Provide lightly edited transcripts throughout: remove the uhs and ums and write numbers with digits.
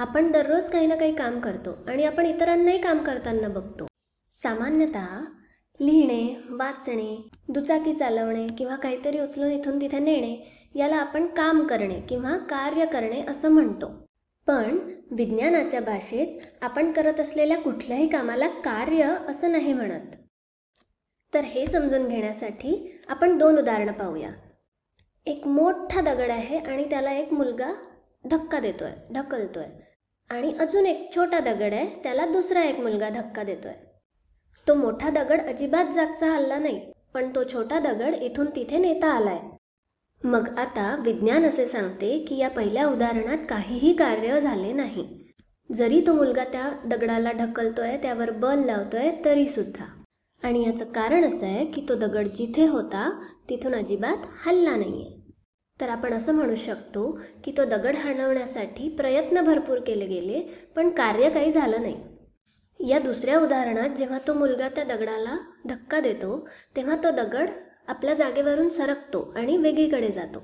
आपण दररोज काही ना काही काम करतो आणि आपण इतरांनाही काम करताना बघतो. सामान्यतः लिहिणे, वाचणे, दुचाकी चालवणे किंवा काहीतरी उचलून इथून तिथे नेणे याला आपण काम करणे किंवा कार्य करणे असं म्हणतो. पण विज्ञानाच्या भाषेत आपण करत असलेल्या कुठल्याही कामाला कार्य असं नाही म्हणत. तर हे समजून घेण्यासाठी आपण 2 उदाहरणं पाहूया. एक मोठा दगड आहे आणि त्याला एक मुलगा धक्का देतोय, ढकलतोय. आणि अजून एक छोटा दगड आहे, त्याला दुसरा एक मुलगा धक्का देतोय. तो मोठा दगड अजिबात जागचा हलला नाही, पण तो छोटा दगड इथून तिथे नेता आलाय. मग आता विज्ञान असे सांगते की या पहिल्या उदाहरणात काहीही कार्य झाले नाही. जरी तो मुलगा त्या दगडाला ढकलतोय, त्यावर बल लावतोय तरी सुद्धा. आणि याचं कारण असं आहे की तो दगड जिथे होता तिथून अजिबात हलला नाहीये. तर आपण असं म्हणू शकतो की तो दगड हलवण्यासाठी प्रयत्न भरपूर केले गेले, पण कार्य काही झालं नाही. या दुसऱ्या उदाहरणात जेव्हा तो मुलगा त्या दगडाला धक्का देतो तेव्हा तो दगड आपल्या जागेवरून सरकतो आणि वेगळीकडे जातो.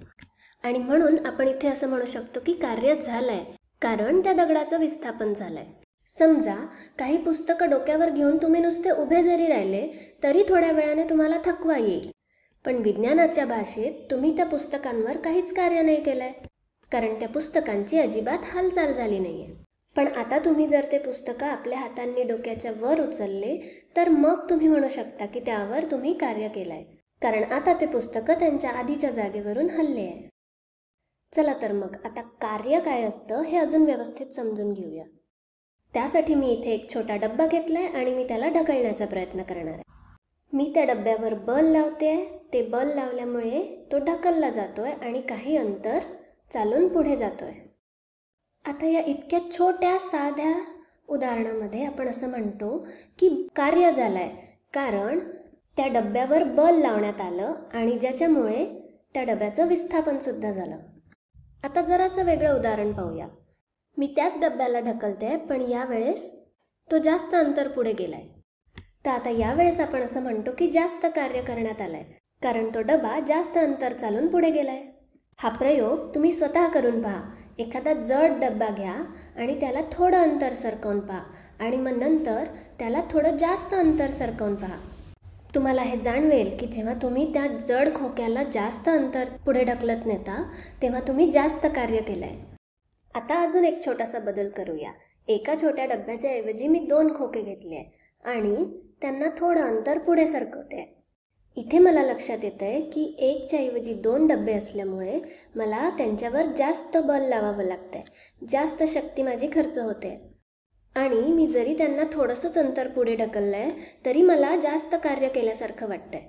आणि म्हणून आपण इथे असं म्हणू शकतो की कार्य झालंय, कारण त्या दगडाचं विस्थापन झालंय. समजा काही पुस्तकं डोक्यावर घेऊन तुम्ही नुसते उभे जरी राहिले तरी थोड्या वेळाने तुम्हाला थकवा येईल. पण विज्ञानाच्या भाषेत तुम्ही त्या पुस्तकांवर काहीच कार्य नाही केलंय, कारण त्या पुस्तकांची अजिबात हालचाल झाली नाहीये. पण आता तुम्ही जर ते पुस्तकं आपल्या हातांनी डोक्याच्या वर उचलले तर मग तुम्ही म्हणू शकता की त्यावर तुम्ही कार्य केलंय, कारण आता ते पुस्तकं त्यांच्या आधीच्या जागेवरून हलले आहे. चला तर मग आता कार्य काय असतं हे अजून व्यवस्थित समजून घेऊया. त्यासाठी मी इथे एक छोटा डब्बा घेतलाय आणि मी त्याला ढकलण्याचा प्रयत्न करणार आहे. मी त्या डब्यावर बल लावते. ते बल लावल्यामुळे तो ढकलला जातोय आणि काही अंतर चालून पुढे जातोय. आता या इतक्या छोट्या साध्या उदाहरणामध्ये आपण असं म्हणतो की कार्य झालंय, कारण त्या डब्यावर बल लावण्यात आलं आणि ज्याच्यामुळे त्या डब्याचं विस्थापन सुद्धा झालं. आता जरासं वेगळं उदाहरण पाहूया. मी त्याच डब्याला ढकलते, पण यावेळेस तो जास्त अंतर पुढे गेलाय. तर आता यावेळेस आपण असं म्हणतो की जास्त कार्य करण्यात आलंय, कारण तो डबा जास्त अंतर चालून पुढे गेलाय. हा प्रयोग तुम्ही स्वतः करून पहा. एखादा जड डब्बा घ्या आणि त्याला थोडं अंतर सरकवून पहा आणि मग नंतर त्याला थोडं जास्त अंतर सरकवून पहा. तुम्हाला हे जाणवेल की जेव्हा तुम्ही त्या जड खोक्याला जास्त अंतर पुढे ढकलत नेता तेव्हा तुम्ही जास्त कार्य केलंय. आता अजून एक छोटासा बदल करूया. एका छोट्या डब्याच्या ऐवजी मी 2 खोके घेतले आणि त्यांना थोडं अंतर पुढे सरकवते. इथे मला लक्षात येतंय की 1च्या ऐवजी 2 डबे असल्यामुळे मला त्यांच्यावर जास्त बल लावावं लागतंय, जास्त शक्ती माझी खर्च होते. आणि मी जरी त्यांना थोडंसंच अंतर पुढे ढकललंय तरी मला जास्त कार्य केल्यासारखं वाटतंय.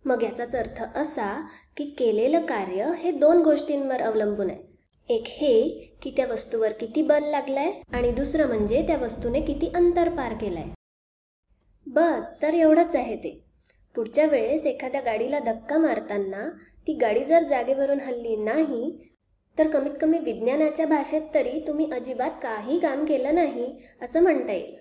मग याचाच अर्थ असा की केलेलं कार्य हे 2 गोष्टींवर अवलंबून आहे. एक हे की त्या वस्तूवर किती बल लागलंय आणि दुसरं म्हणजे त्या वस्तूने किती अंतर पार केलंय. बस, तर एवढंच आहे ते. पुढच्या वेळेस एखाद्या गाडीला धक्का मारताना ती गाडी जर जागेवरून हलली नाही तर कमीत कमी विज्ञानाच्या भाषेत तरी तुम्ही अजिबात काही काम केलं नाही असं म्हणता येईल.